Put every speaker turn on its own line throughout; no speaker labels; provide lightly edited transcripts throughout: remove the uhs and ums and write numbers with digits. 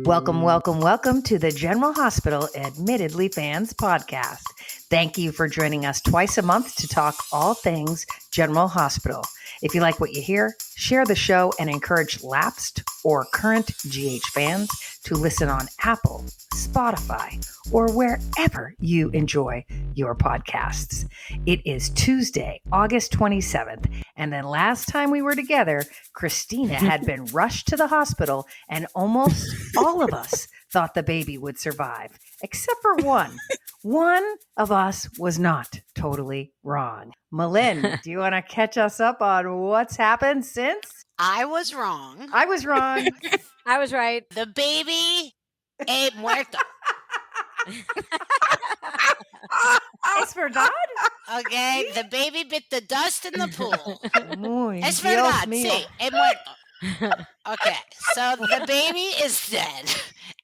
Welcome, welcome, welcome to the General Hospital Admittedly Fans podcast. Thank you for joining us twice a month to talk all things General Hospital. If you like what you hear, share the show and encourage lapsed or current GH fans to listen on Apple, Spotify, or wherever you enjoy your podcasts. It is Tuesday, August 27th, and then last time we were together, Kristina had been rushed to the hospital and almost all of us thought the baby would survive, except for one. One of us was not totally wrong. Malin, do you want to catch us up on what's happened since?
I was wrong.
I was wrong.
I was right.
The baby ate Muerte.
Es verdad?
Okay, the baby bit the dust in the pool.
Muy
Es
Dios
verdad,
mío.
sí, he muerto. Okay, so the baby is dead.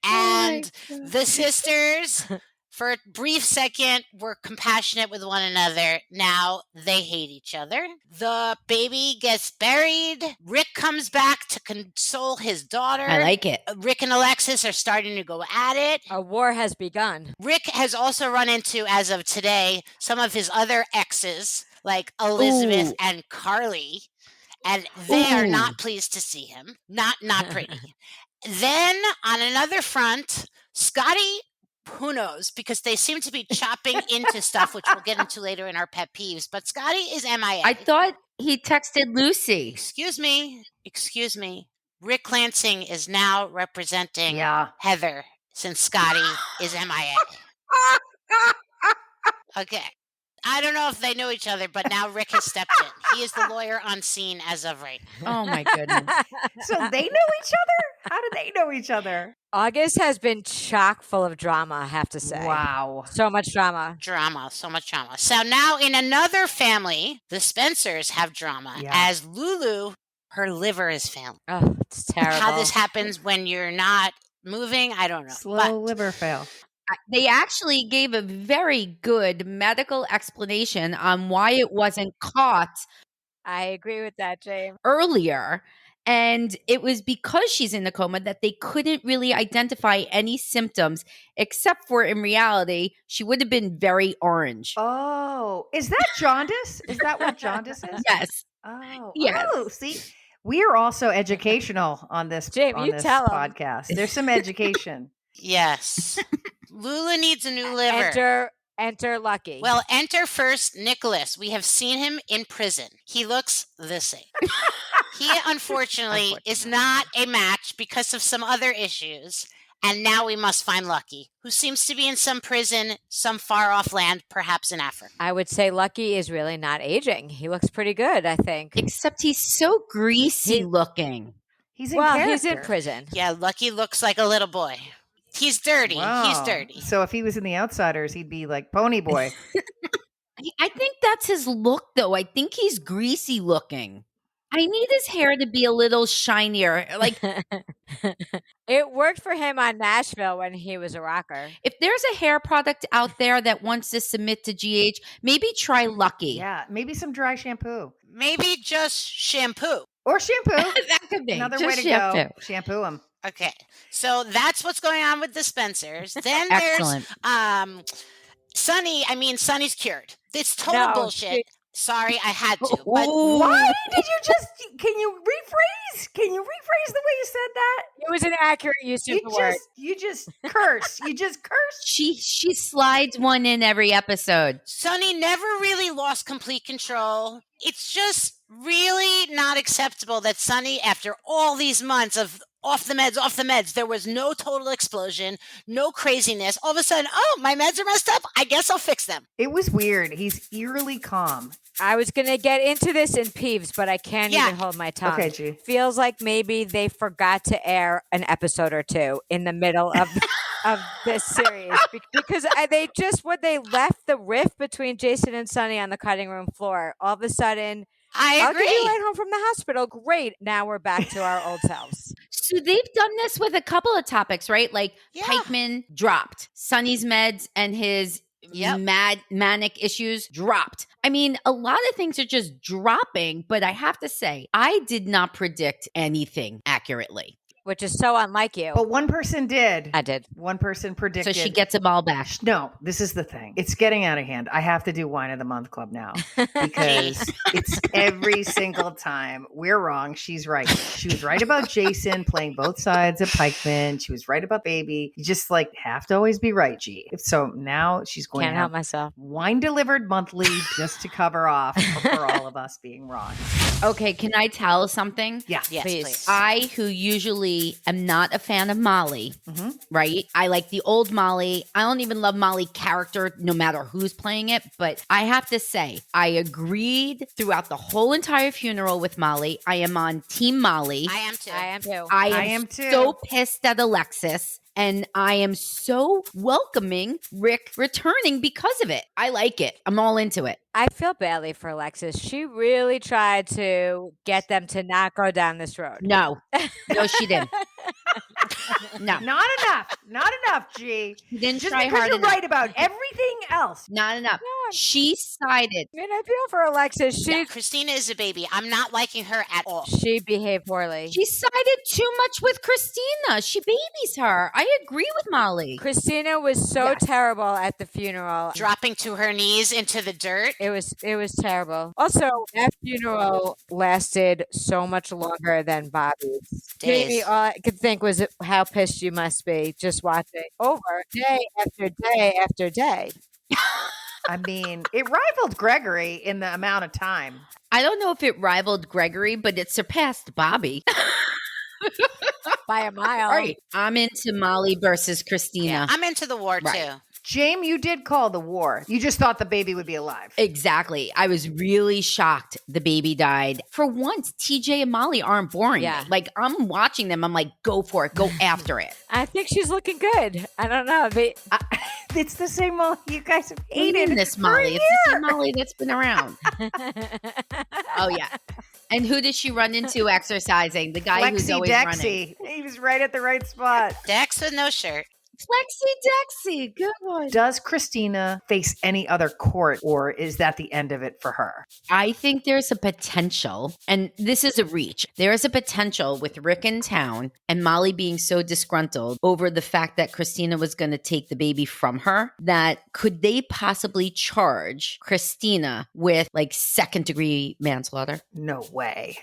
And the sisters, for a brief second, were compassionate with one another. Now they hate each other. The baby gets buried. Rick comes back to console his daughter.
I like it.
Rick and Alexis are starting to go at it.
A war has begun.
Rick has also run into, as of today, some of his other exes, like Elizabeth
Ooh.
and Carly, and they are
Ooh.
not pleased to see him. Not pretty. Then, on another front, Scotty, who knows, because they seem to be chopping into stuff, which we'll get into later in our pet peeves, but Scotty is MIA.
I thought he texted Lucy.
Excuse me. Rick Lansing is now representing
Yeah.
Heather, since Scotty is MIA. Okay. I don't know if they know each other, but now Rick has stepped in. He is the lawyer on scene as of right now.
Oh my goodness.
So they know each other? How do they know each other?
August has been chock full of drama, I have to say.
Wow.
So much drama.
So much drama. So now in another family, the Spencers have drama.
Yeah.
As Lulu, her liver is failing.
Oh, it's terrible.
How this happens when you're not moving, I don't know.
Slow liver fail.
They actually gave a very good medical explanation on why it wasn't caught
I agree with that, James.
earlier. And it was because she's in a coma that they couldn't really identify any symptoms, except for in reality, she would have been very orange.
Oh, is that jaundice? Is that what jaundice is?
Yes.
Oh,
Yes.
Oh, see, we are also educational on this,
Jim,
on
you
this
tell 'em.
podcast. There's some education.
Yes. Lulu needs a new liver.
Enter Lucky.
Well, enter first Nicholas. We have seen him in prison. He looks the same. He, unfortunately, is not a match because of some other issues. And now we must find Lucky, who seems to be in some prison, some far off land, perhaps in Africa.
I would say Lucky is really not aging. He looks pretty good, I think.
Except he's so greasy looking.
He's in
Well,
character.
he's in prison.
Yeah, Lucky looks like a little boy. He's dirty.
Wow.
He's dirty.
So if he was in The Outsiders, he'd be like Pony Boy.
I think that's his look, though. I think he's greasy looking. I need his hair to be a little shinier. Like,
It worked for him on Nashville when he was a rocker.
if there's a hair product out there that wants to submit to GH, maybe try Lucky.
Yeah, maybe some dry shampoo.
Maybe just shampoo.
Or shampoo.
That could be.
Another
Just
way to
shampoo.
go. Shampoo him.
Okay. So that's what's going on with the Spencers. Then
Excellent.
there's Sonny's cured. It's total
No,
bullshit. Sorry, I had to. But
Why did you just, can you rephrase? Can you rephrase the way you said that?
It was an accurate use of the word.
You just curse. You just curse.
She slides one in every episode.
Sonny never really lost complete control. It's just really not acceptable that Sonny, after all these months of off the meds, there was no total explosion, no craziness. All of a sudden, oh, my meds are messed up. I guess I'll fix them.
It was weird. He's eerily calm.
I was going to get into this in Peeves, but I can't even hold my tongue.
Okay, G.
Feels like maybe they forgot to air an episode or two in the middle of this series because when they left the rift between Jason and Sonny on the cutting room floor, all of a sudden,
I agree.
I'll get you right home from the hospital. Great. Now we're back to our old selves.
So they've done this with a couple of topics, right? Like Pikeman dropped Sonny's meds and his
Yep.
manic issues dropped. I mean, a lot of things are just dropping, but I have to say, I did not predict anything accurately.
Which is so unlike you.
But one person did.
I did.
One person predicted.
So she gets them all back.
No, this is the thing. It's getting out of hand. I have to do Wine of the Month Club now because it's every single time we're wrong. She's right. She was right about Jason playing both sides of Pikeman. She was right about Baby. You just like have to always be right, G. So now she's going
Can't
to
help
have
myself.
wine delivered monthly just to cover off for all of us being wrong.
Okay, can I tell something?
Yeah.
Yes,
Please.
please.
I, who usually am not a fan of Molly, right? I like the old Molly. I don't even love Molly character, no matter who's playing it. But I have to say, I agreed throughout the whole entire funeral with Molly. I am on Team Molly.
I am too.
I am too.
I
I
am
am too.
so pissed at Alexis. And I am so welcoming Rick returning because of it. I like it. I'm all into it.
I feel badly for Alexis. She really tried to get them to not go down this road.
No, she didn't. No,
Not enough. Not enough, G.
she didn't
Just
try
because
hard
you're
enough.
right about everything else.
Not enough.
No,
She sided.
I mean, I feel for Alexis.
Yeah, Kristina is a baby. I'm not liking her at all.
She behaved poorly.
She sided too much with Kristina. She babies her. I agree with Molly.
Christina was so
Yes.
terrible at the funeral.
Dropping to her knees into the dirt.
It was terrible. Also, that funeral lasted so much longer than Bobby's.
Days.
Jamie, all I could think was how pissed you must be just watching over day after day after day.
I mean, it rivaled Gregory in the amount of time.
I don't know if it rivaled Gregory, but it surpassed Bobby.
By a mile.
All right. I'm into Molly versus Kristina.
Yeah, I'm into the war
Right.
too.
James, you did call the war. You just thought the baby would be alive.
Exactly. I was really shocked the baby died. For once, TJ and Molly aren't boring.
Yeah.
Me. Like, I'm watching them. I'm like, go for it. Go after it.
I think she's looking good. I don't know.
It's the same Molly you guys have
Hated
hated
this
for
Molly.
a
It's the
year.
same Molly that's been around. Oh, yeah. And who does she run into exercising? The guy who's
Lexi
always running.
Dexy. He was right at the right spot.
Dex with no shirt.
Flexi Dexy. Good one.
Does Kristina face any other court, or is that the end of it for her?
I think there's a potential, and this is a reach. There is a potential with Rick in town and Molly being so disgruntled over the fact that Kristina was going to take the baby from her, that could they possibly charge Kristina with like second-degree manslaughter?
No way.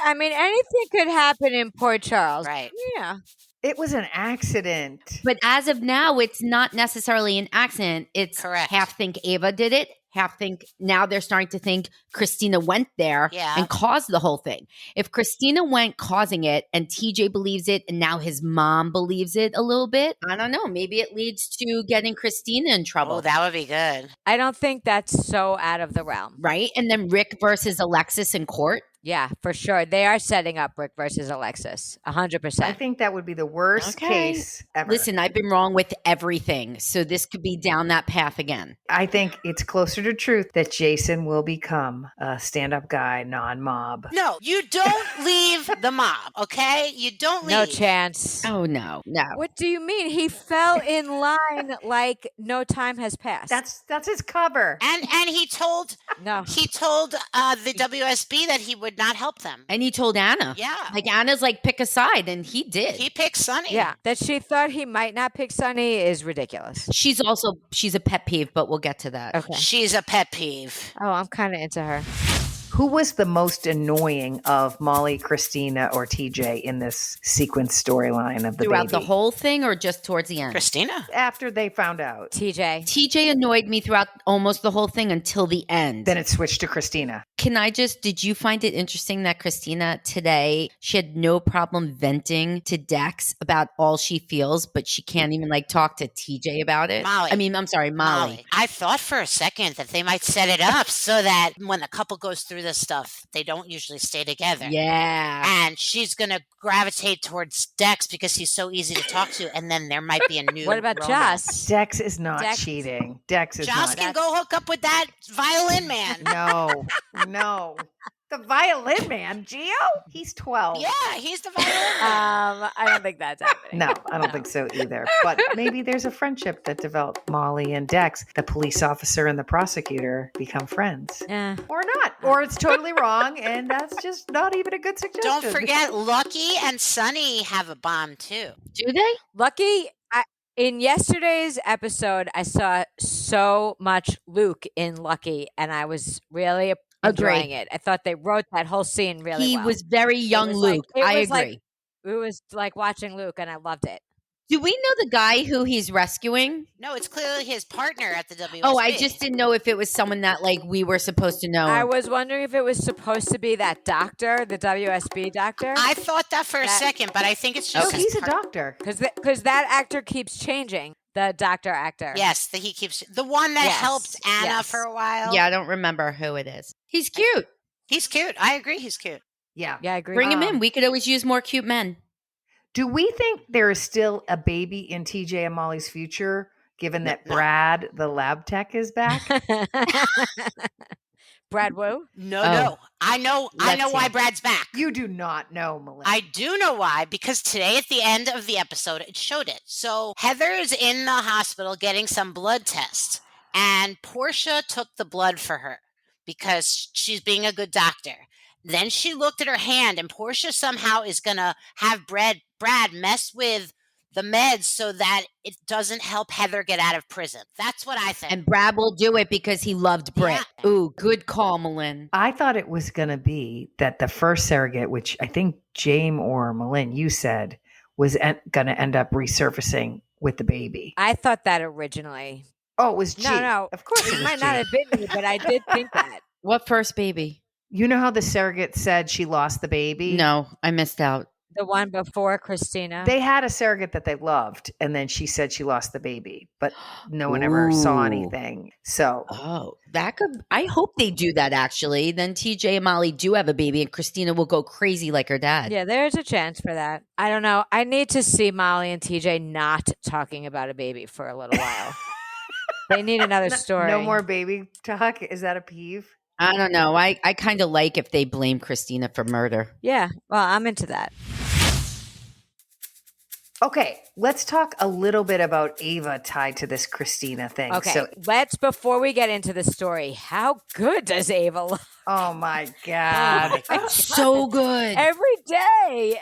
I mean, anything could happen in Port Charles.
Right.
Yeah.
It was an accident.
But as of now, it's not necessarily an accident. It's
Correct.
half think Ava did it, half think now they're starting to think Kristina went there
Yeah.
and caused the whole thing. If Kristina went causing it and TJ believes it and now his mom believes it a little bit, I don't know. Maybe it leads to getting Kristina in trouble.
Oh, that would be good.
I don't think that's so out of the realm.
Right? And then Rick versus Alexis in court.
Yeah, for sure. They are setting up Rick versus Alexis. 100%.
I think that would be the worst
Okay.
case ever.
Listen, I've been wrong with everything. So this could be down that path again.
I think it's closer to truth that Jason will become a stand-up guy, non-mob.
No, you don't leave the mob, okay? You don't leave.
No chance.
Oh, no.
What do you mean? He fell in line like no time has passed.
That's his cover.
And he told
no.
the WSB that he would not help them.
And he told Anna.
Yeah.
Like Anna's like, pick a side. And he did.
He picked Sonny.
Yeah, that she thought he might not pick Sonny is ridiculous.
She's a pet peeve, but we'll get to that.
Okay.
She's a pet peeve.
Oh, I'm kind of into her.
Who was the most annoying of Molly, Kristina, or TJ in this sequence storyline of the
Throughout
baby?
the whole thing or just towards the end?
Kristina.
After they found out.
TJ.
TJ annoyed me throughout almost the whole thing until the end.
Then it switched to Kristina.
Did you find it interesting that Kristina today, she had no problem venting to Dex about all she feels, but she can't even like talk to TJ about it?
Molly.
I'm sorry, Molly.
I thought for a second that they might set it up so that when the couple goes through this stuff, they don't usually stay together.
Yeah.
And she's going to gravitate towards Dex because he's so easy to talk to. And then there might be a new
What about
romance.
Joss?
Dex is not
Dex-
cheating. Dex is
Joss
not.
can go hook up with that violin man.
No. The violin man, Gio? He's 12.
Yeah, he's the violin man.
I don't think that's happening.
No, I don't think so either. But maybe there's a friendship that developed. Molly and Dex, the police officer and the prosecutor, become friends.
Yeah.
Or not. Or it's totally wrong, and that's just not even a good suggestion.
Don't forget, Lucky and Sonny have a bond too.
Do they?
Lucky, in yesterday's episode, I saw so much Luke in Lucky, and I was really enjoying it. I thought they wrote that whole scene really
He
well.
was very young Luke. I agree.
It was like watching Luke, and I loved it.
Do we know the guy who he's rescuing?
No, it's clearly his partner at the WSB.
Oh, I just didn't know if it was someone that like we were supposed to know.
I was wondering if it was supposed to be that doctor, the WSB doctor.
I thought that for a second, but I think it's just
Oh, he's a doctor.
Because that actor keeps changing. The doctor actor.
Yes, he keeps the one that helped Anna for a while.
Yeah, I don't remember who it is. He's cute.
He's cute. I agree. He's cute.
Yeah.
Yeah, I agree.
Bring him in. We could always use more cute men.
Do we think there is still a baby in TJ and Molly's future, given that Brad, the lab tech, is back?
Brad Wu?
No. I know why Brad's back.
You do not know, Melissa.
I do know why, because today at the end of the episode, it showed it. So Heather is in the hospital getting some blood tests, and Portia took the blood for her because she's being a good doctor. Then she looked at her hand, and Portia somehow is going to have Brad mess with the meds so that it doesn't help Heather get out of prison. That's what I think.
And Brad will do it because he loved Britt.
Yeah.
Ooh, good call, Malin.
I thought it was going to be that the first surrogate, which I think James or Malin, you said, was going to end up resurfacing with the baby.
I thought that originally.
Oh, it was G.
No.
Of course
It might not have been me, but I did think that.
What first baby?
You know how the surrogate said she lost the baby?
No, I missed out.
The one before Kristina.
They had a surrogate that they loved, and then she said she lost the baby, but no one ever saw anything. So,
that could. I hope they do that. Actually, then TJ and Molly do have a baby, and Kristina will go crazy like her dad.
Yeah, there's a chance for that. I don't know. I need to see Molly and TJ not talking about a baby for a little while. They need another story.
No more baby talk. Is that a peeve?
I don't know. I kind of like if they blame Kristina for murder.
Yeah, well, I'm into that.
Okay, let's talk a little bit about Ava tied to this Kristina thing.
Okay,
So,
before we get into the story, how good does Ava look?
oh my God.
So good.
Every day.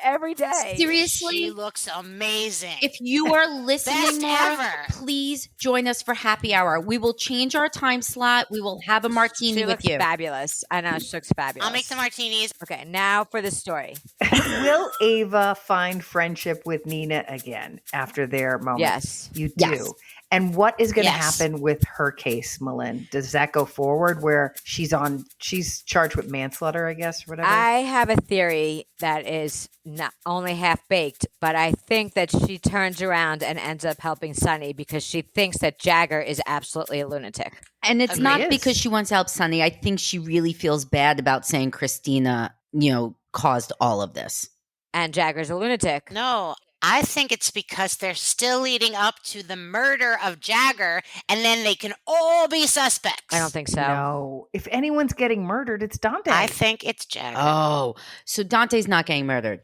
Seriously?
She looks amazing.
If you are listening,
Best
Mara,
ever.
please join us for happy hour. We will change our time slot. We will have a martini
She
with
looks
you.
fabulous. I know, she looks fabulous.
I'll make the martinis.
Okay, now for the story.
Will Ava find friendship with Nina again after their moment?
Yes.
You do.
Yes.
And what is going to
Yes.
happen with her case, Malin? Does that go forward where she's charged with manslaughter, I guess, or whatever?
I have a theory that is not only half baked, but I think that she turns around and ends up helping Sonny because she thinks that Jagger is absolutely a lunatic.
And it's
Agreed.
not because she wants to help Sonny. I think she really feels bad about saying Kristina, caused all of this.
And Jagger's a lunatic.
No, I think it's because they're still leading up to the murder of Jagger, and then they can all be suspects.
I don't think so.
No. If anyone's getting murdered, it's Dante.
I think it's Jagger.
Oh, so Dante's not getting murdered.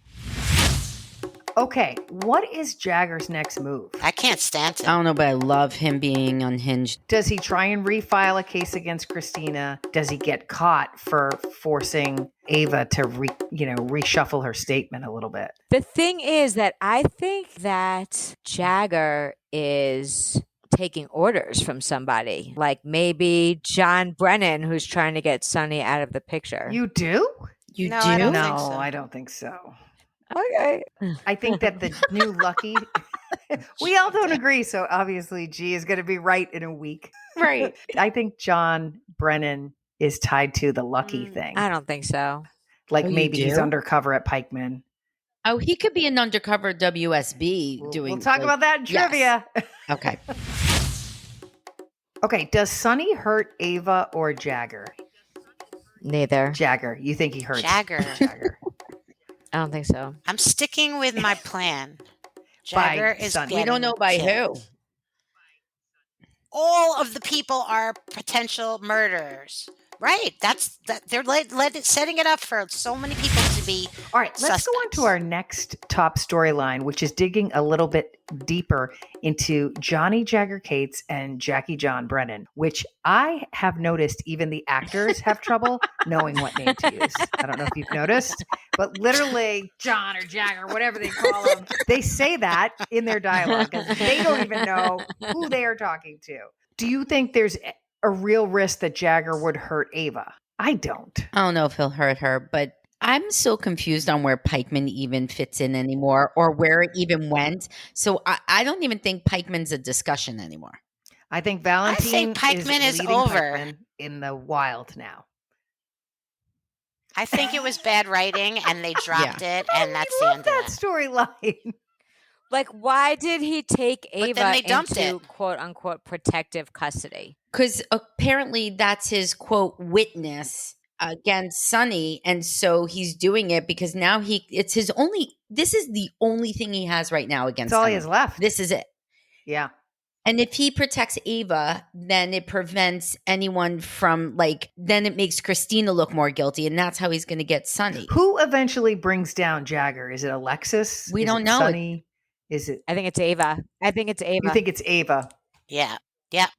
Okay, what is Jagger's next move?
I can't stand
I
it.
don't know, but I love him being unhinged.
Does he try and refile a case against Kristina? Does he get caught for forcing Ava to reshuffle her statement a little bit?
The thing is that I think that Jagger is taking orders from somebody, like maybe John Brennan, who's trying to get Sonny out of the picture.
You do?
You
No,
do?
I don't
No,
think so.
I don't think so.
Okay.
I think that the new Lucky, we all don't agree. So obviously G is going to be right in a week.
Right.
I think John Brennan is tied to the Lucky thing.
I don't think so.
Like
Oh, you
maybe he's
do?
undercover at Pikeman.
Oh, he could be an undercover WSB doing.
We'll talk about that in
yes.
trivia.
Okay.
Okay, does Sonny hurt Ava or Jagger?
Neither.
Jagger. You think he hurts
Jagger.
Jagger.
I don't think so.
I'm sticking with my plan.
By
Jagger is
Sonny.
We don't know by
killed.
who.
All of the people are potential murderers. Right. They're setting it up for so many people to be.
All right, let's go on to our next top storyline, which is digging a little bit deeper into Johnny Jagger Cates and Jackie John Brennan, which I have noticed even the actors have trouble knowing what name to use. I don't know if you've noticed, but literally John or Jagger, whatever they call them, they say that in their dialogue because they don't even know who they are talking to. Do you think there's a real risk that Jagger would hurt Ava? I don't.
I don't know if he'll hurt her, but I'm so confused on where Pikeman even fits in anymore or where it even went. So I don't even think Pikeman's a discussion anymore.
I think Valentine
Pikeman is
leading
over.
Pikeman in the wild now.
I think it was bad writing and they dropped it, and that's the
I
end
love
of
that
that.
storyline.
Like, why did he take
But
Ava
then they dumped
into
it.
quote unquote protective custody?
Because apparently that's his quote witness against Sonny, and so he's doing it because now this is the only thing he has right now against
That's all
Sonny.
he has left.
This is it.
Yeah.
And if he protects Ava, then it prevents anyone from then it makes Kristina look more guilty, and that's how he's going to get Sonny.
Who eventually brings down Jagger? Is it Alexis?
We
Is
don't
it
know.
Sonny? Is it?
I think it's Ava.
You think it's Ava?
Yeah.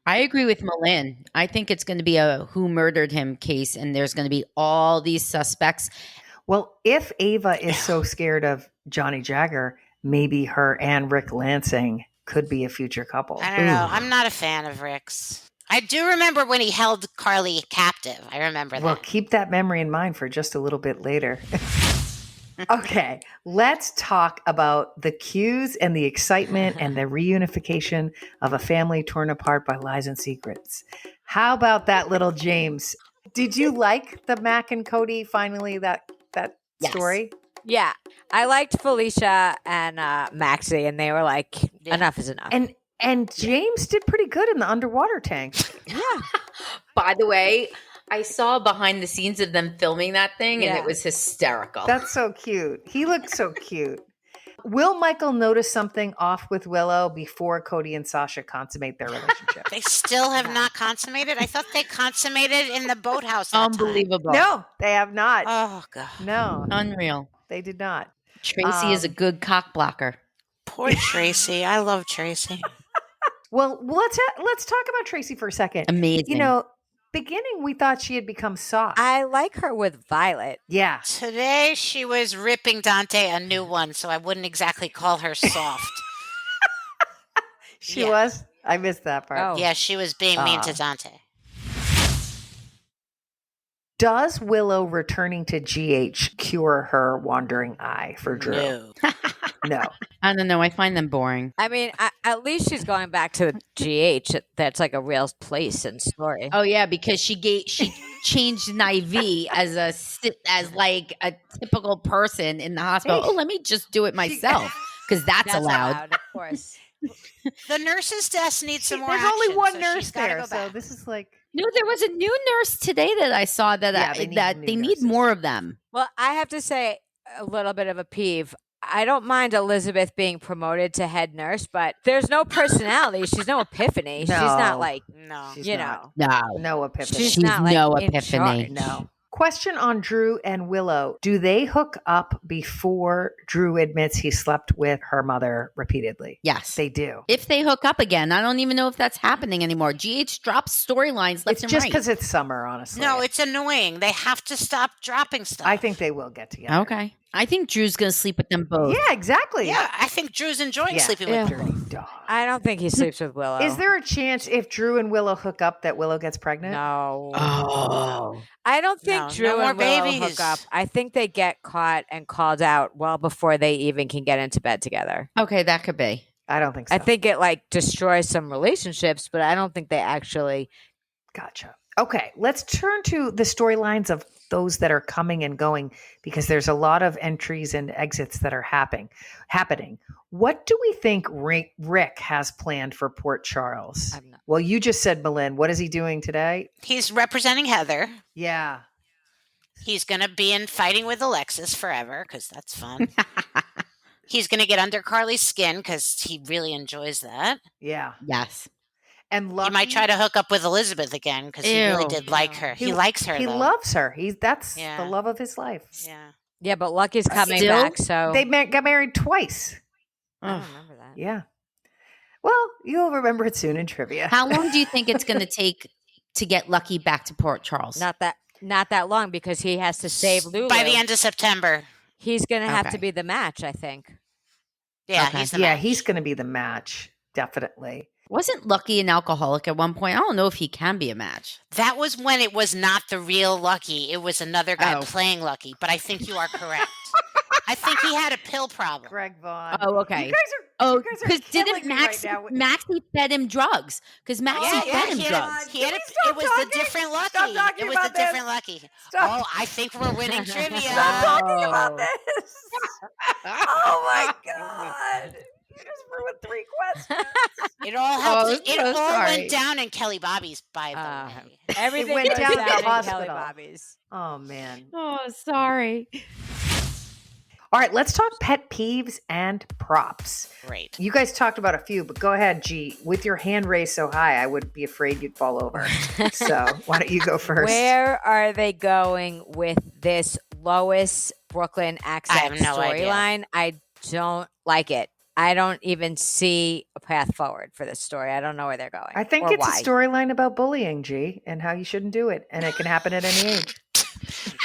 I agree with Malin. I think it's going to be a who murdered him case, and there's going to be all these suspects.
Well, if Ava is so scared of Johnny Jagger, maybe her and Rick Lansing could be a future couple.
I don't know. I'm not a fan of Rick's. I do remember when he held Carly captive. I remember that.
Well, keep that memory in mind for just a little bit later. Okay, let's talk about the cues and the excitement and the reunification of a family torn apart by lies and secrets. How about that little James? Did you like the Mac and Cody finally that
Yes.
story?
Yeah. I liked Felicia and Maxie, and they were like, enough is enough.
And James did pretty good in the underwater tank.
yeah.
By the way, I saw behind the scenes of them filming that thing, and it was hysterical.
That's so cute. He looked so cute. Will Michael notice something off with Willow before Cody and Sasha consummate their relationship?
They still have not consummated? I thought they consummated in the boathouse. that time.
Unbelievable.
No, they have not.
Oh, God.
No,
Unreal.
they did not.
Tracy is a good cock blocker.
Poor Tracy. I love Tracy.
Well, let's talk about Tracy for a second.
Amazing.
You know, beginning we thought she had become soft.
I like her with Violet.
Yeah.
Today she was ripping Dante a new one, so I wouldn't exactly call her soft.
She was? I missed that part.
Oh.
Yeah, she was being mean to Dante.
Does Willow returning to GH cure her wandering eye for Drew?
No.
No.
I don't know. I find them boring.
I mean, at least she's going back to GH. That's like a real place and story.
Oh yeah, because she changed an IV as a typical person in the hospital. Oh, let me just do it myself because that's allowed.
Of course.
The nurse's desk needs some more
There's
action.
only one
so
nurse
she's gotta
there,
go
so
back.
this is like.
No, there was a new nurse today that I saw that
Yeah,
they need more of them.
Well, I have to say a little bit of a peeve. I don't mind Elizabeth being promoted to head nurse, but there's no personality. She's no epiphany.
No.
She's not like,
No.
She's
you
not.
know.
No epiphany.
She's not like
no
in
epiphany.
charge.
No. Question on Drew and Willow. Do they hook up before Drew admits he slept with her mother repeatedly?
Yes.
They do.
If they hook up again, I don't even know if that's happening anymore. GH drops storylines left
It's
and
just
right.
because it's summer, honestly.
No, it's annoying. They have to stop dropping stuff.
I think they will get together.
Okay. I think Drew's going to sleep with them both.
Yeah, exactly.
Yeah, I think Drew's enjoying
Yeah.
sleeping
Yeah.
with them.
Dirty dog.
I don't think he sleeps with Willow.
Is there a chance if Drew and Willow hook up that Willow gets pregnant?
No.
Oh.
I don't think
No,
Drew
no more
and Willow
babies.
hook up. I think they get caught and called out well before they even can get into bed together.
Okay, that could be.
I don't think so.
I think it like destroys some relationships, but I don't think they actually.
Gotcha. Okay, let's turn to the storylines of those that are coming and going because there's a lot of entries and exits that are happening. What do we think Rick has planned for Port Charles?
I'm not-
Well, you just said Malin. What is he doing today?
He's representing Heather.
Yeah.
He's going to be in fighting with Alexis forever because that's fun. He's going to get under Carly's skin because he really enjoys that.
Yeah.
Yes.
And Lucky,
He might try to hook up with Elizabeth again because he really
Ew.
did like her. He likes her,
He
though.
loves her. That's
Yeah.
the love of his life.
Yeah.
Yeah, but Lucky's coming
Still?
back, so
They got married twice.
I don't
Ugh.
remember that.
Yeah. Well, you'll remember it soon in trivia.
How long do you think it's going to take to get Lucky back to Port Charles?
Not that long because he has to save Lulu.
By the end of September.
He's going to have
Okay.
to be the match, I think.
Yeah,
Okay.
he's the
Yeah,
match.
he's going to be the match. Definitely.
Wasn't Lucky an alcoholic at one point? I don't know if he can be a match.
That was when it was not the real Lucky. It was another guy
Oh.
playing Lucky. But I think you are correct. I think he had a pill problem.
Greg Vaughn.
Oh, okay.
You guys are
Oh,
you guys are
because
killing
didn't
me
Maxie,
right now.
Maxie fed him drugs? Because Maxie fed him
he had,
drugs.
he had
Can
a,
we stop
it was
talking?
the different Lucky.
Stop talking
It was
about
the different Lucky.
Stop.
Oh, I think we're winning trivia.
Stop talking about
Oh.
this. Oh my God. You just ruined 3 questions.
It all helped.
Oh,
it
so
all
sorry.
went down in Kelly Bobby's, by the way.
Everything
went
goes
down
down
to the
in Kelly
hospital.
Bobby's.
Oh, man.
Oh, sorry.
All right, let's talk pet peeves and props.
Great.
You guys talked about a few, but go ahead, G. With your hand raised so high, I would be afraid you'd fall over. So why don't you go first?
Where are they going with this Lois Brooklyn accent
have no idea.
storyline? I don't like it. I don't even see a path forward for this story. I don't know where they're going.
I think
or
it's
why.
a storyline about bullying, G, and how you shouldn't do it. And it can happen at any age.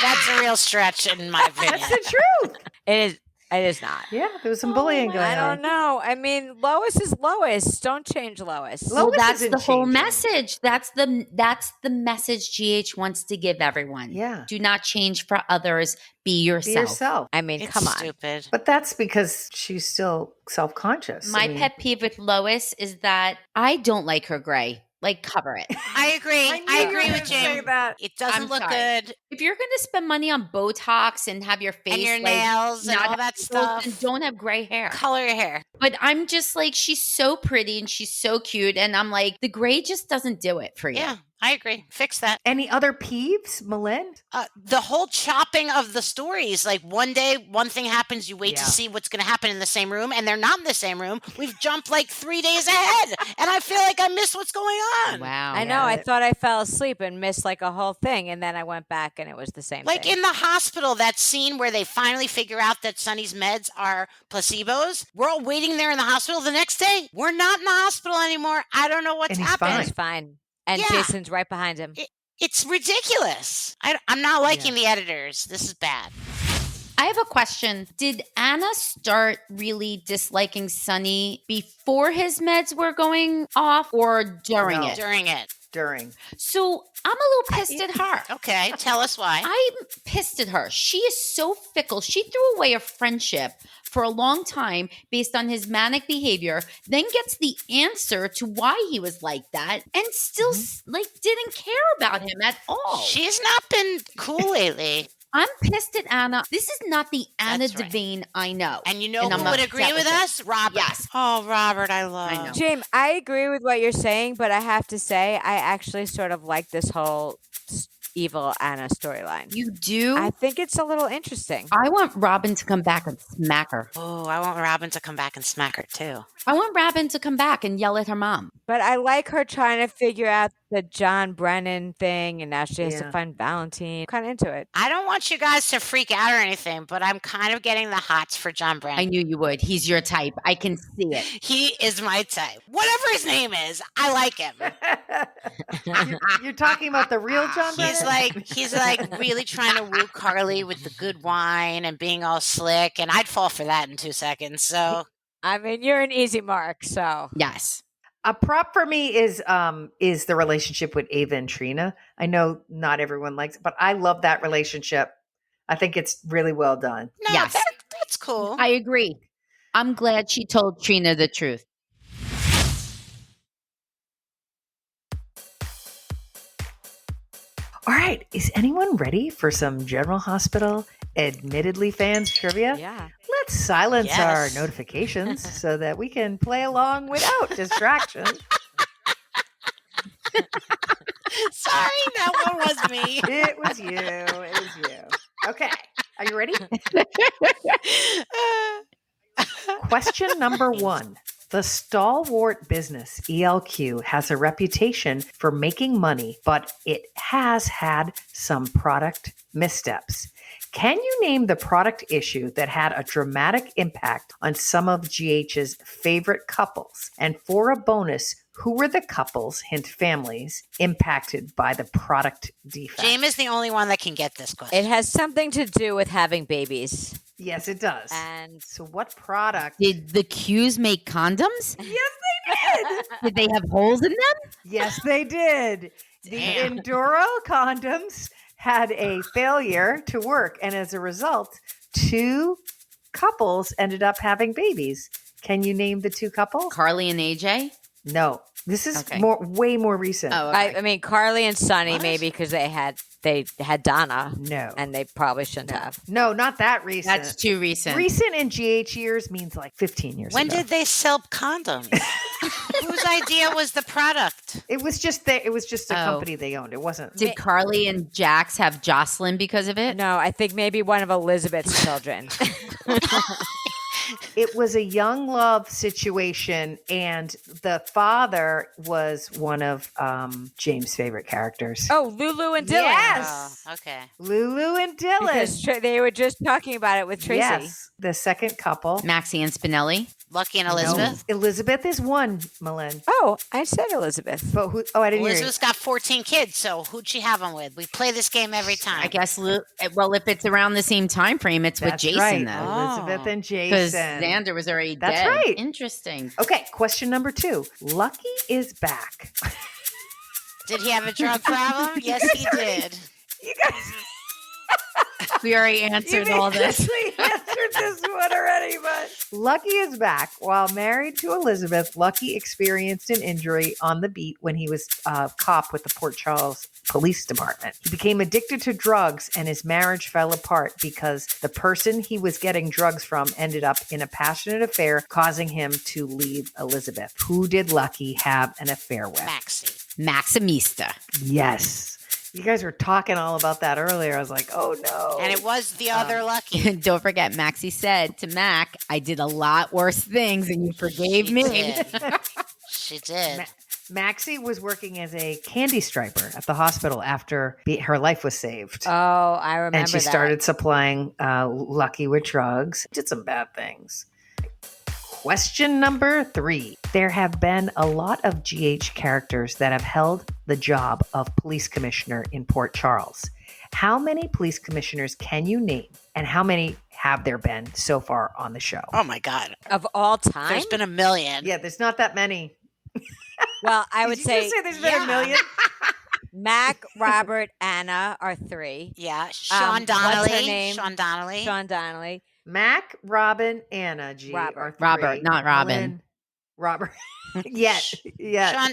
That's a real stretch, in my opinion.
That's the truth.
It is not.
Yeah, there was some bullying going
I
on.
don't know. I mean, Lois is Lois. Don't change Lois.
Lo-
Well,
Lois
that's
isn't
the whole
changing.
message. That's the message GH wants to give everyone.
Yeah.
Do not change for others. Be yourself.
Be yourself.
I mean,
It's
come on.
stupid.
But that's because she's still self-conscious.
My
I mean,
pet peeve with Lois is that I don't like her gray. Like, cover it.
I agree.
I knew
I
you were
agree
gonna
with
say
Jim.
that.
It doesn't
I'm
look
sorry.
good.
If you're going to spend money on Botox and have your face
And your
like,
nails and
not
all
have
that
wrinkles,
stuff.
then don't have gray hair.
Color your hair.
But I'm just like, she's so pretty and she's so cute. And I'm like, the gray just doesn't do it for you.
Yeah, I agree. Fix that.
Any other peeves, Malin?
The whole chopping of the stories. Like one day, one thing happens, you wait
Yeah.
to see what's going to happen in the same room, and they're not in the same room. We've jumped like 3 days ahead, and I feel like I missed what's going on.
Wow.
I know. I thought I fell asleep and missed like a whole thing, and then I went back and it was the same
Like
thing.
in the hospital, that scene where they finally figure out that Sonny's meds are placebos. We're all waiting there in the hospital the next day. We're not in the hospital anymore. I don't know what's
And he's
happening.
It's fine. And
Yeah.
Jason's right behind him.
It's ridiculous. I'm not liking the editors. This is bad.
I have a question. Did Anna start really disliking Sonny before his meds were going off or during
No.
it?
During it.
During.
So I'm a little pissed at her.
Okay, tell us why.
I'm pissed at her. She is so fickle. She threw away a friendship for a long time based on his manic behavior, then gets the answer to why he was like that, and still like didn't care about him at all.
She's not been cool lately.
I'm pissed at Anna. This is not the Anna
That's right.
Devane I know.
And you know
And
who
I'm
would
upset
agree with
it.
us? Robert.
Yes.
Oh, Robert, I love.
I know.
James, I agree with what you're saying, but I have to say, I actually sort of like this whole evil Anna storyline.
You do?
I think it's a little interesting.
I want Robin to come back and smack her.
Oh, I want Robin to come back and smack her too.
I want Robin to come back and yell at her mom.
But I like her trying to figure out the John Brennan thing, and now she has to
Yeah.
find Valentine. Kind of into it.
I don't want you guys to freak out or anything, but I'm kind of getting the hots for John Brennan.
I knew you would. He's your type. I can see it.
He is my type. Whatever his name is, I like him.
You're talking about the real John Brennan?
He's like really trying to woo Carly with the good wine and being all slick, and I'd fall for that in 2 seconds. So
I mean, you're an easy mark, so.
Yes.
A prop for me is the relationship with Ava and Trina. I know not everyone likes it, but I love that relationship. I think it's really well done.
no,
Yes.
that's cool.
I agree. I'm glad she told Trina the truth.
All right, is anyone ready for some General Hospital Admittedly Fans trivia?
Yeah.
Let's silence our
Yes.
notifications so that we can play along without distraction.
Sorry, that one was me.
It was you. It was you. Okay, are you ready? Question number 1. The stalwart business, ELQ, has a reputation for making money, but it has had some product missteps. Can you name the product issue that had a dramatic impact on some of GH's favorite couples? And for a bonus, who were the couples, hint families, impacted by the product defect?
James is the only one that can get this question.
It has something to do with having babies.
Yes, it does.
And
So what product?
Did the Qs make condoms?
Yes, they did.
Did they have holes in them?
Yes, they did. The
Damn.
Enduro condoms had a failure to work, and as a result, 2 couples ended up having babies. Can you name the 2 couples?
Carly and AJ?
No, this is
Okay.
way more recent.
Oh, okay.
I mean, Carly and Sonny,
What?
maybe because they had Donna,
No,
and they probably shouldn't have.
no, not that recent.
That's too recent.
Recent in GH years means like 15 years
When
ago.
did they sell condoms? Whose idea was the product?
It was just a
Oh.
company they owned. It wasn't.
Did Carly and Jax have Jocelyn because of it?
No, I think maybe one of Elizabeth's children.
It was a young love situation, and the father was one of James' favorite characters.
Oh, Lulu and Dylan.
Yes.
Oh, okay.
Lulu and Dylan.
Because they were just talking about it with Tracy.
Yes. The second couple.
Maxie and Spinelli?
Lucky and
No,
Elizabeth.
Elizabeth is one, Malin.
Oh, I said Elizabeth.
But who? Oh, I didn't hear you.
Elizabeth's got 14 kids, so who'd she have them with? We play this game every time.
I guess, well, if it's around the same time frame, it's with
That's
Jason,
right.
though.
Elizabeth and
Because
Jason.
Xander was already
That's
dead.
right.
Interesting.
Okay, question number 2. Lucky is back.
Did he have a drug problem? Yes, he did.
You guys,
We already answered all this.
We answered this one already, but Lucky is back. While married to Elizabeth, Lucky experienced an injury on the beat when he was a cop with the Port Charles Police Department. He became addicted to drugs, and his marriage fell apart because the person he was getting drugs from ended up in a passionate affair, causing him to leave Elizabeth. Who did Lucky have an affair with?
Maxie.
Maximista.
Yes. You guys were talking all about that earlier. I was like, oh no.
And it was the other Lucky.
Don't forget, Maxie said to Mac, I did a lot worse things and you forgave
She
me.
did. She did.
Maxie was working as a candy striper at the hospital after her life was saved.
Oh, I remember
and she
that.
started supplying Lucky with drugs. Did some bad things. Question number 3. There have been a lot of GH characters that have held the job of police commissioner in Port Charles. How many police commissioners can you name, and how many have there been so far on the show?
Oh my God.
Of all time?
There's been a million.
Yeah, there's not that many.
Well, I would
Did you just say there's been a million?
Mac, Robert, Anna are 3.
Yeah. Sean
what's
Donnelly.
her name?
Sean Donnelly.
Sean Donnelly.
Mac, Robin, Anna, G.
Robert.
are 3.
Robert, not Robin.
Malin, Robert. Yeah.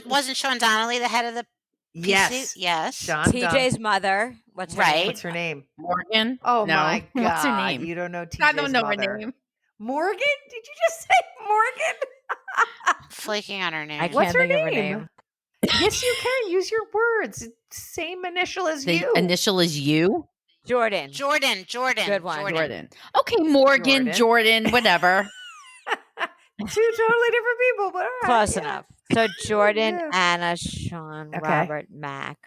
Wasn't Sean Donnelly the head of the PC?
Yes.
Yes.
Sean
TJ's mother. What's her
Right.
name?
What's her name?
Morgan?
Oh
No.
my God.
What's her name?
You don't know TJ's
I don't know
mother.
her name.
Morgan? Did you just say Morgan?
Flaking on her name.
I can't
What's her
think of her
name?
name.
Yes, you can. Use your words. It's same initial as
The
you.
initial is you?
Jordan.
Jordan.
Good one.
Jordan. Okay, Morgan, Jordan, whatever.
2 totally different people, but all right.
Close
yeah.
enough. So Jordan,
Yeah.
Anna, Sean,
Okay.
Robert, Mac.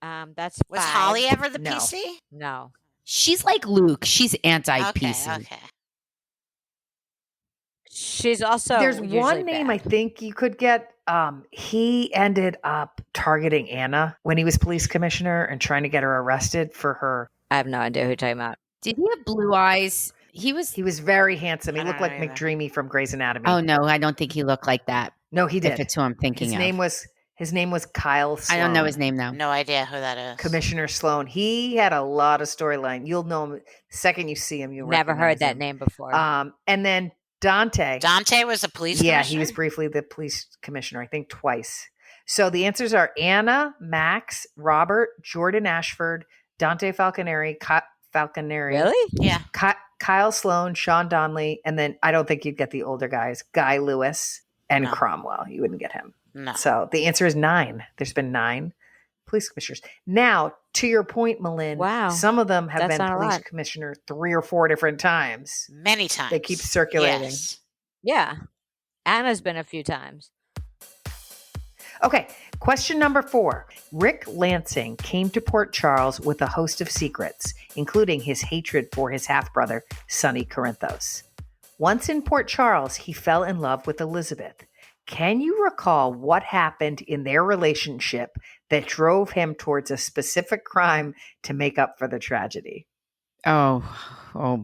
That's
Was
5.
Holly ever the
No.
PC?
No.
She's like Luke. She's anti-PC.
Okay.
She's also
There's
usually
one name I
bad.
think you could get. He ended up targeting Anna when he was police commissioner and trying to get her arrested for her.
I have no idea who you're talking about.
Did he have blue eyes? He was.
He was very handsome. He
I
looked
don't
like
know either.
McDreamy from Grey's Anatomy.
Oh, no, I don't think he looked like that.
No, he
If
did.
it's who I'm thinking
His
of.
name was Kyle Sloan.
I don't know his name, though.
No idea who that is.
Commissioner Sloan. He had a lot of storyline. You'll know him the second you see him. You'll
Never heard
recognize
that
him.
name before.
And then Dante.
Dante was a police
Yeah,
commissioner?
he was briefly the police commissioner, I think twice. So the answers are Anna, Max, Robert, Jordan Ashford, Dante Falconeri,
Really?
Yeah.
Kyle Sloan, Sean Donnelly, and then I don't think you'd get the older guys, Guy Lewis and
No.
Cromwell. You wouldn't get him.
No.
So the answer is 9. There's been 9 police commissioners. Now, to your point, Malin,
Wow.
some of them have
That's
been
not a
police
lot.
commissioner 3 or 4 different times.
Many times.
They keep circulating.
Yes.
Yeah. Anna's been a few times.
Okay, question number 4. Rick Lansing came to Port Charles with a host of secrets, including his hatred for his half-brother, Sonny Corinthos. Once in Port Charles, he fell in love with Elizabeth. Can you recall what happened in their relationship that drove him towards a specific crime to make up for the tragedy?
Oh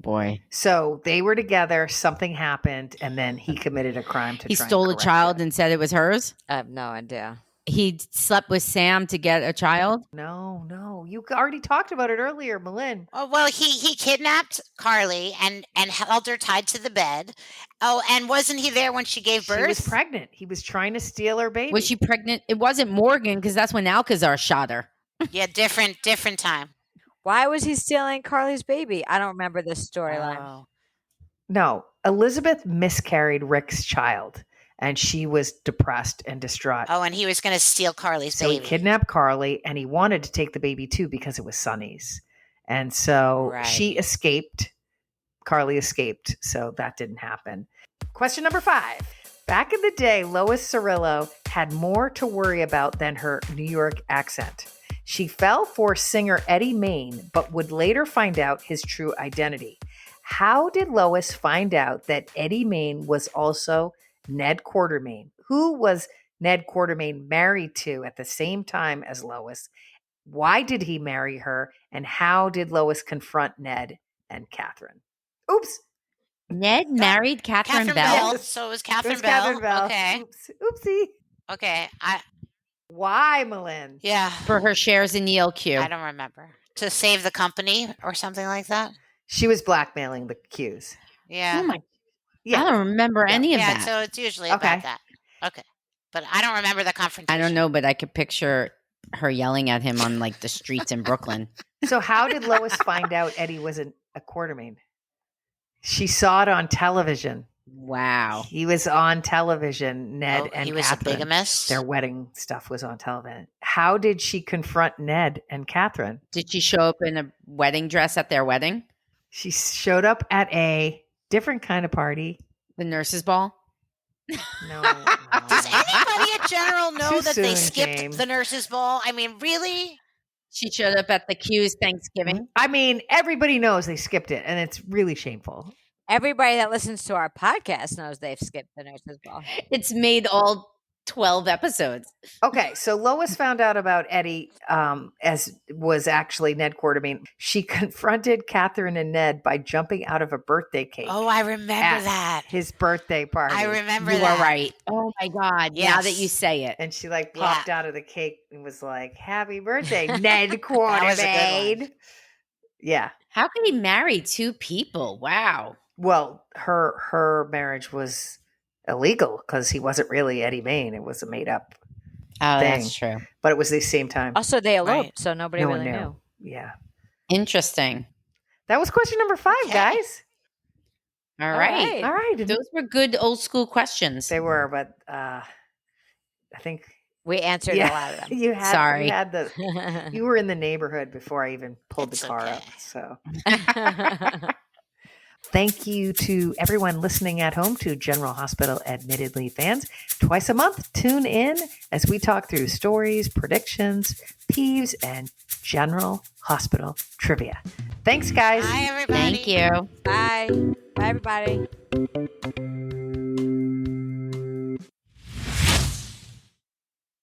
boy.
So they were together, something happened, and then he committed a crime to
He
try and
stole a
correct
child
it.
and said it was hers.
I have no idea.
He slept with Sam to get a child.
No. You already talked about it earlier, Malin.
Oh, well, he kidnapped Carly and held her tied to the bed. Oh, and wasn't he there when she gave birth?
She was pregnant. He was trying to steal her baby.
Was she pregnant? It wasn't Morgan because that's when Alcazar shot her.
Yeah, different time.
Why was he stealing Carly's baby? I don't remember this storyline.
Oh.
No, Elizabeth miscarried Rick's child, and she was depressed and distraught.
Oh, and he was going to steal Carly's
So
baby.
he kidnapped Carly, and he wanted to take the baby too because it was Sonny's. And so
Right.
she escaped. Carly escaped, so that didn't happen. Question number 5. Back in the day, Lois Cirillo had more to worry about than her New York accent. She fell for singer Eddie Main, but would later find out his true identity. How did Lois find out that Eddie Main was also Ned Quartermain? Who was Ned Quartermain married to at the same time as Lois? Why did he marry her? And how did Lois confront Ned and Catherine? Oops.
Ned married Catherine
Catherine
Bell.
Bell. So it was
It
Catherine
was
Bell.
Catherine Bell.
Okay.
Oops. Oopsie.
Okay.
Why, Malin?
Yeah.
For her shares in Yale Q.
I don't remember. To save the company or something like that.
She was blackmailing the Qs.
Yeah.
Oh my!
Yeah.
I don't remember any of
yeah.
that.
So it's usually
Okay.
about that. Okay. But I don't remember the confrontation.
I don't know, but I could picture her yelling at him on like the streets in Brooklyn.
So how did Lois find out Eddie was a Quartermain? She saw it on television.
Wow.
He was on television, Ned and
he was
Catherine.
a bigamist.
Their wedding stuff was on television. How did she confront Ned and Catherine?
Did she show up in a wedding dress at their wedding?
She showed up at a different kind of party.
The nurses' ball?
No.
Does anybody in general know
Too
that they
soon,
skipped
James.
the nurses' ball? I mean, really?
She showed up at the Q's Thanksgiving.
I mean, everybody knows they skipped it, and it's really shameful.
Everybody that listens to our podcast knows they've skipped the nurse's ball.
It's made all 12 episodes.
Okay, so Lois found out about Eddie as was actually Ned Quartermain. She confronted Catherine and Ned by jumping out of a birthday cake.
Oh, I remember
at
that.
his birthday party.
I remember
You
that.
are right. Oh my God. Now that
Yes.
you say it.
And she like
Yeah.
popped out of the cake and was like, "Happy birthday, Ned
That was a good
Quartermain." Yeah.
How can he marry two people? Wow.
Well, her marriage was illegal because he wasn't really Eddie Main. It was a made up,
Oh,
Thing.
that's true.
but it was the same time.
Also, they eloped,
Right.
so nobody
No one
really
knew.
knew.
Yeah.
Interesting.
That was question number 5,
Okay.
guys.
All right.
All right.
Those were good old school questions.
They were, but I think
We answered a lot of them.
you had
Sorry.
you had the you were in the neighborhood before I even pulled
It's
the car up.
okay.
So thank you to everyone listening at home to General Hospital Admittedly fans. Twice a month, tune in as we talk through stories, predictions, peeves, and General Hospital trivia. Thanks, guys.
Hi, everybody.
Thank you.
Bye. Bye, everybody.